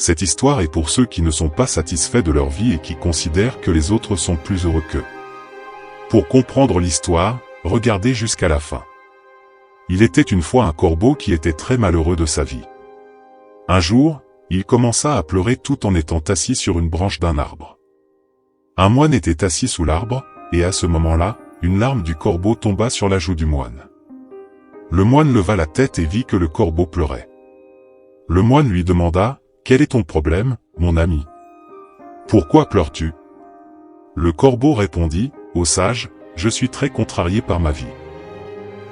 Cette histoire est pour ceux qui ne sont pas satisfaits de leur vie et qui considèrent que les autres sont plus heureux qu'eux. Pour comprendre l'histoire, regardez jusqu'à la fin. Il était une fois un corbeau qui était très malheureux de sa vie. Un jour, il commença à pleurer tout en étant assis sur une branche d'un arbre. Un moine était assis sous l'arbre, et à ce moment-là, une larme du corbeau tomba sur la joue du moine. Le moine leva la tête et vit que le corbeau pleurait. Le moine lui demanda: « Quel est ton problème, mon ami? Pourquoi pleures-tu » Le corbeau répondit: « Ô sage, je suis très contrarié par ma vie.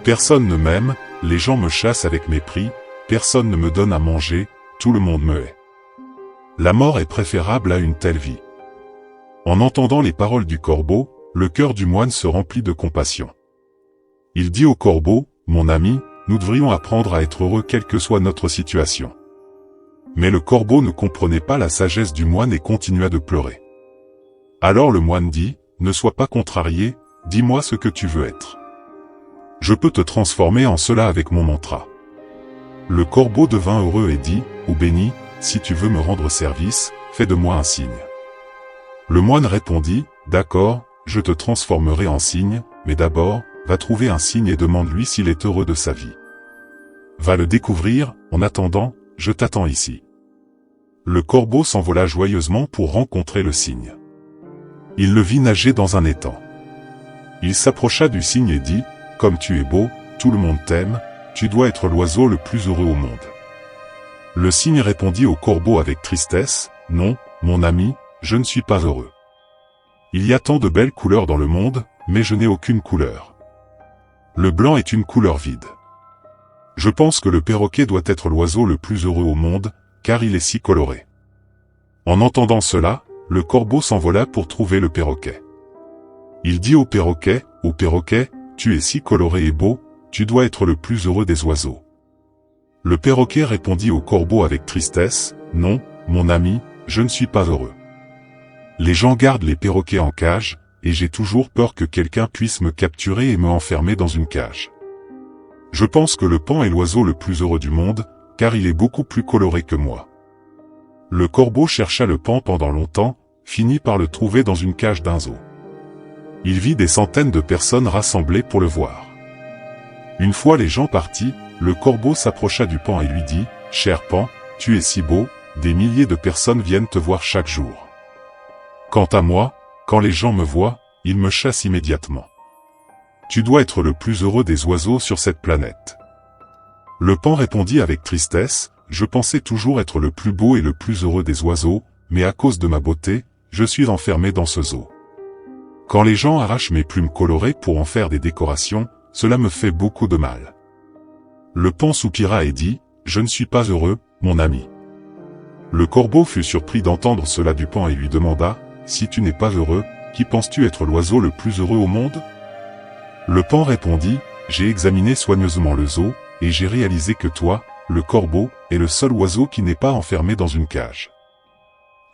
Personne ne m'aime, les gens me chassent avec mépris, personne ne me donne à manger, tout le monde me hait. La mort est préférable à une telle vie. » En entendant les paroles du corbeau, le cœur du moine se remplit de compassion. Il dit au corbeau: « Mon ami, nous devrions apprendre à être heureux quelle que soit notre situation. » Mais le corbeau ne comprenait pas la sagesse du moine et continua de pleurer. Alors le moine dit: « Ne sois pas contrarié, dis-moi ce que tu veux être. Je peux te transformer en cela avec mon mantra. » Le corbeau devint heureux et dit: « Ô béni, si tu veux me rendre service, fais de moi un signe. » Le moine répondit: « D'accord, je te transformerai en cygne, mais d'abord, va trouver un cygne et demande-lui s'il est heureux de sa vie. Va le découvrir, en attendant, je t'attends ici. » Le corbeau s'envola joyeusement pour rencontrer le cygne. Il le vit nager dans un étang. Il s'approcha du cygne et dit: « Comme tu es beau, tout le monde t'aime, tu dois être l'oiseau le plus heureux au monde. » Le cygne répondit au corbeau avec tristesse: « Non, mon ami, je ne suis pas heureux. Il y a tant de belles couleurs dans le monde, mais je n'ai aucune couleur. Le blanc est une couleur vide. Je pense que le perroquet doit être l'oiseau le plus heureux au monde, car il est si coloré. » En entendant cela, le corbeau s'envola pour trouver le perroquet. Il dit au perroquet: « Ô perroquet, tu es si coloré et beau, tu dois être le plus heureux des oiseaux. » Le perroquet répondit au corbeau avec tristesse: « Non, mon ami, je ne suis pas heureux. Les gens gardent les perroquets en cage, et j'ai toujours peur que quelqu'un puisse me capturer et me enfermer dans une cage. Je pense que le paon est l'oiseau le plus heureux du monde, car il est beaucoup plus coloré que moi. » Le corbeau chercha le paon pendant longtemps, finit par le trouver dans une cage d'un zoo. Il vit des centaines de personnes rassemblées pour le voir. Une fois les gens partis, le corbeau s'approcha du paon et lui dit: « Cher paon, tu es si beau, des milliers de personnes viennent te voir chaque jour. Quant à moi, quand les gens me voient, ils me chassent immédiatement. Tu dois être le plus heureux des oiseaux sur cette planète. » Le paon répondit avec tristesse: « Je pensais toujours être le plus beau et le plus heureux des oiseaux, mais à cause de ma beauté, je suis enfermé dans ce zoo. Quand les gens arrachent mes plumes colorées pour en faire des décorations, cela me fait beaucoup de mal. » Le paon soupira et dit: « Je ne suis pas heureux, mon ami. » Le corbeau fut surpris d'entendre cela du paon et lui demanda: « Si tu n'es pas heureux, qui penses-tu être l'oiseau le plus heureux au monde ?» Le paon répondit: « J'ai examiné soigneusement le zoo, et j'ai réalisé que toi, le corbeau, est le seul oiseau qui n'est pas enfermé dans une cage.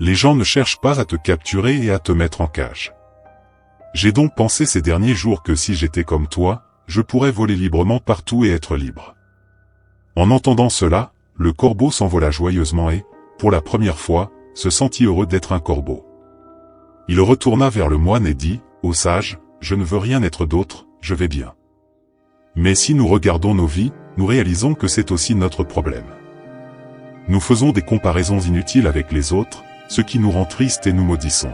Les gens ne cherchent pas à te capturer et à te mettre en cage. J'ai donc pensé ces derniers jours que si j'étais comme toi, je pourrais voler librement partout et être libre. » En entendant cela, le corbeau s'envola joyeusement et, pour la première fois, se sentit heureux d'être un corbeau. Il retourna vers le moine et dit: « Ô sage, je ne veux rien être d'autre, je vais bien. Mais si nous regardons nos vies, nous réalisons que c'est aussi notre problème. Nous faisons des comparaisons inutiles avec les autres, ce qui nous rend tristes et nous maudissons.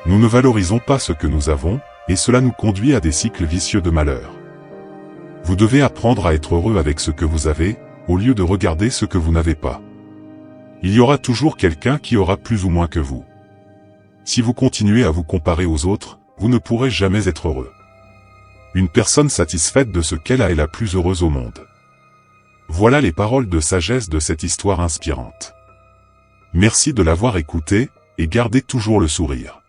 Nous ne valorisons pas ce que nous avons, et cela nous conduit à des cycles vicieux de malheur. Vous devez apprendre à être heureux avec ce que vous avez, au lieu de regarder ce que vous n'avez pas. Il y aura toujours quelqu'un qui aura plus ou moins que vous. Si vous continuez à vous comparer aux autres, vous ne pourrez jamais être heureux. Une personne satisfaite de ce qu'elle a est la plus heureuse au monde. » Voilà les paroles de sagesse de cette histoire inspirante. Merci de l'avoir écouté, et gardez toujours le sourire.